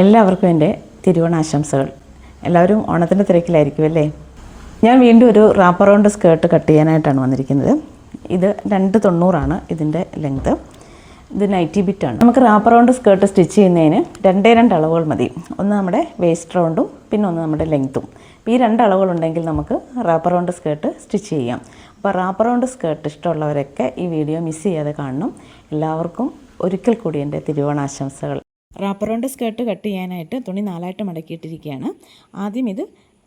എല്ലാവർക്കും എൻ്റെ തിരുവോണാശംസകൾ. എല്ലാവരും ഓണത്തിൻ്റെ തിരക്കിലായിരിക്കും അല്ലേ? ഞാൻ വീണ്ടും ഒരു റാപ്പർ റൗണ്ട് സ്കേർട്ട് കട്ട് ചെയ്യാനായിട്ടാണ് വന്നിരിക്കുന്നത്. ഇത് 290 ഇതിൻ്റെ ലെങ്ത്. ഇത് നൈറ്റി ബിറ്റാണ്. നമുക്ക് റാപ്പർ റൗണ്ട് സ്കേർട്ട് സ്റ്റിച്ച് ചെയ്യുന്നതിന് 2 അളവുകൾ മതി. ഒന്ന് നമ്മുടെ വേസ്റ്റ് റൗണ്ടും പിന്നെ ഒന്ന് നമ്മുടെ ലെങ്ത്തും. ഈ 2 അളവുകളുണ്ടെങ്കിൽ നമുക്ക് റാപ്പർ റൗണ്ട് സ്കേർട്ട് സ്റ്റിച്ച് ചെയ്യാം. അപ്പോൾ റാപ്പർ റൗണ്ട് സ്കേർട്ട് ഇഷ്ടമുള്ളവരൊക്കെ ഈ വീഡിയോ മിസ് ചെയ്യാതെ കാണണം. എല്ലാവർക്കും ഒരിക്കൽ കൂടി എൻ്റെ തിരുവോണാശംസകൾ. റാപ്പർ റൗണ്ട് സ്കേർട്ട് കട്ട് ചെയ്യാനായിട്ട് തുണി 4ആയിട്ട് മടക്കിയിട്ടിരിക്കുകയാണ്. ആദ്യം ഇത്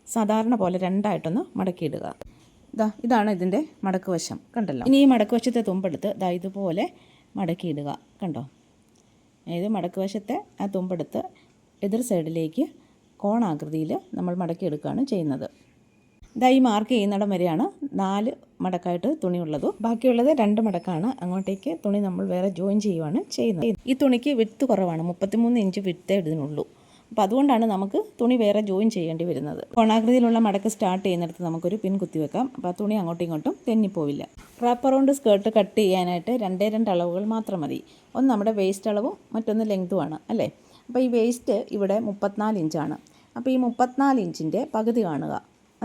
സാധാരണ പോലെ 2ആയിട്ടൊന്ന് മടക്കിയിടുക. ഇതാണ് ഇതിൻ്റെ മടക്ക് വശം, കണ്ടല്ലോ. ഇനി ഈ മടക്ക് വശത്തെ തുമ്പെടുത്ത് ഇതുപോലെ മടക്കിയിടുക, കണ്ടോ. ഇത് മടക്ക് വശത്തെ ആ തുമ്പെടുത്ത് എതിർ സൈഡിലേക്ക് കോണാകൃതിയിൽ നമ്മൾ മടക്കിയെടുക്കുകയാണ് ചെയ്യുന്നത്. ഈ മാർക്ക് ചെയ്യുന്നിടം വരെയാണ് 4 മടക്കായിട്ട് തുണിയുള്ളത്. ബാക്കിയുള്ളത് 2 മടക്കാണ്. അങ്ങോട്ടേക്ക് തുണി നമ്മൾ വേറെ ജോയിൻ ചെയ്യുവാണ് ചെയ്യുന്നത്. ഈ തുണിക്ക് വിഡ്ത്ത് കുറവാണ്, 33 ഇഞ്ച് വിഡ്ത്തേ ഇതിനുള്ളൂ. അപ്പോൾ അതുകൊണ്ടാണ് നമുക്ക് തുണി വേറെ ജോയിൻ ചെയ്യേണ്ടി വരുന്നത്. കോണാകൃതിയിലുള്ള മടക്ക് സ്റ്റാർട്ട് ചെയ്യുന്നിടത്ത് നമുക്കൊരു പിൻ കുത്തി വെക്കാം. അപ്പോൾ ആ തുണി അങ്ങോട്ടും ഇങ്ങോട്ടും തെന്നിപ്പോവില്ല. റാപ്പർ റൗണ്ട് സ്കേർട്ട് കട്ട് ചെയ്യാനായിട്ട് 2 അളവുകൾ മാത്രം മതി. ഒന്ന് നമ്മുടെ വേസ്റ്റ് അളവും മറ്റൊന്ന് ലെങ്തുമാണ് അല്ലേ. അപ്പോൾ ഈ വേസ്റ്റ് ഇവിടെ 34 ഇഞ്ചാണ്. അപ്പോൾ ഈ 34 ഇഞ്ചിൻ്റെ പകുതി കാണുക.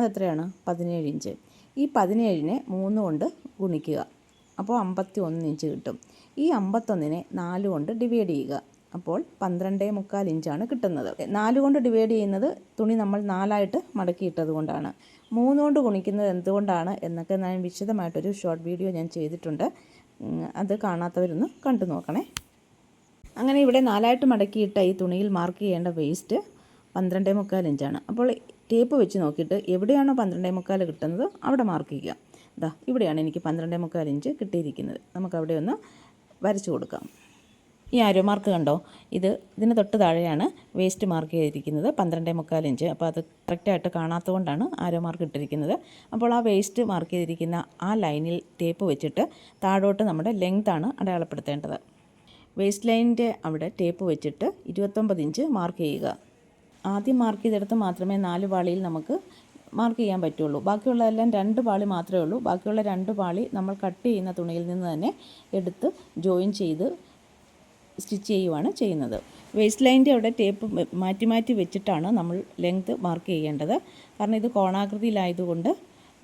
അതെത്രയാണ്? 17 ഇഞ്ച്. ഈ 17നെ 3 കൊണ്ട് ഗുണിക്കുക. അപ്പോൾ 51 ഇഞ്ച് കിട്ടും. ഈ 51നെ 4 കൊണ്ട് ഡിവൈഡ് ചെയ്യുക. അപ്പോൾ 12.25 ഇഞ്ചാണ് കിട്ടുന്നത്. 4 കൊണ്ട് ഡിവൈഡ് ചെയ്യുന്നത് തുണി നമ്മൾ 4ആയിട്ട് മടക്കിയിട്ടത് കൊണ്ടാണ്. 3 കൊണ്ട് ഗുണിക്കുന്നത് എന്തുകൊണ്ടാണ് എന്നൊക്കെ ഞാൻ വിശദമായിട്ടൊരു ഷോർട്ട് വീഡിയോ ഞാൻ ചെയ്തിട്ടുണ്ട്. അത് കാണാത്തവരൊന്ന് കണ്ടു നോക്കണേ. അങ്ങനെ ഇവിടെ 4ആയിട്ട് മടക്കിയിട്ട ഈ തുണിയിൽ മാർക്ക് ചെയ്യേണ്ട വേസ്റ്റ് 12.25 ഇഞ്ചാണ്. അപ്പോൾ ടേപ്പ് വെച്ച് നോക്കിയിട്ട് എവിടെയാണോ 12.25 കിട്ടുന്നത് അവിടെ മാർക്ക് ചെയ്യുക. ഇവിടെയാണ് എനിക്ക് 12.25 ഇഞ്ച് കിട്ടിയിരിക്കുന്നത്. നമുക്കവിടെ ഒന്ന് വരച്ചു കൊടുക്കാം. ഈ ആരോ മാർക്ക് കണ്ടോ, ഇതിന് തൊട്ട് താഴെയാണ് വേസ്റ്റ് മാർക്ക് ചെയ്തിരിക്കുന്നത് 12.25 ഇഞ്ച്. അപ്പോൾ അത് കറക്റ്റായിട്ട് കാണാത്തതുകൊണ്ടാണ് ആരോ മാർക്ക് ഇട്ടിരിക്കുന്നത്. അപ്പോൾ ആ വേസ്റ്റ് മാർക്ക് ചെയ്തിരിക്കുന്ന ആ ലൈനിൽ ടേപ്പ് വെച്ചിട്ട് താഴോട്ട് നമ്മുടെ ലെങ്താണ് അടയാളപ്പെടുത്തേണ്ടത്. വേസ്റ്റ് ലൈനിൻ്റെ അവിടെ ടേപ്പ് വെച്ചിട്ട് 29 ഇഞ്ച് മാർക്ക് ചെയ്യുക. ആദ്യം മാർക്ക് ചെയ്തെടുത്ത് മാത്രമേ 4 പാളിയിൽ നമുക്ക് മാർക്ക് ചെയ്യാൻ പറ്റുള്ളൂ. ബാക്കിയുള്ളതെല്ലാം 2 പാളി മാത്രമേ ഉള്ളൂ. ബാക്കിയുള്ള 2 പാളി നമ്മൾ കട്ട് ചെയ്യുന്ന തുണിയിൽ നിന്ന് തന്നെ എടുത്ത് ജോയിൻ ചെയ്ത് സ്റ്റിച്ച് ചെയ്യുവാണ് ചെയ്യുന്നത്. വേസ്റ്റ് ലൈനിൻ്റെ അവിടെ ടേപ്പ് മാറ്റി മാറ്റി വെച്ചിട്ടാണ് നമ്മൾ ലെങ്ത് മാർക്ക് ചെയ്യേണ്ടത്. കാരണം ഇത് കോണാകൃതിയിലായതുകൊണ്ട്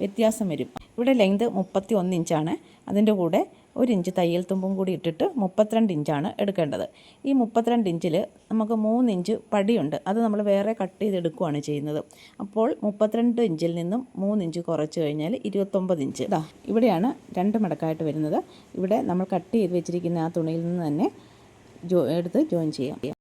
വ്യത്യാസം വരും. ഇവിടെ ലെങ്ത് 31 ഇഞ്ചാണ്. അതിൻ്റെ കൂടെ 1 ഇഞ്ച് തയ്യൽ തുമ്പും കൂടി ഇട്ടിട്ട് 32 ഇഞ്ചാണ് എടുക്കേണ്ടത്. ഈ 32 ഇഞ്ചിൽ നമുക്ക് 3 ഇഞ്ച് പടിയുണ്ട്. അത് നമ്മൾ വേറെ കട്ട് ചെയ്തെടുക്കുകയാണ് ചെയ്യുന്നത്. അപ്പോൾ 32 ഇഞ്ചിൽ നിന്നും 3 ഇഞ്ച് കുറച്ച് കഴിഞ്ഞാൽ 29 ഇഞ്ച്. ഇവിടെയാണ് 2 മടക്കായിട്ട് വരുന്നത്. ഇവിടെ നമ്മൾ കട്ട് ചെയ്ത് വെച്ചിരിക്കുന്ന ആ തുണിയിൽ നിന്ന് തന്നെ എടുത്ത് ജോയിൻ ചെയ്യാം.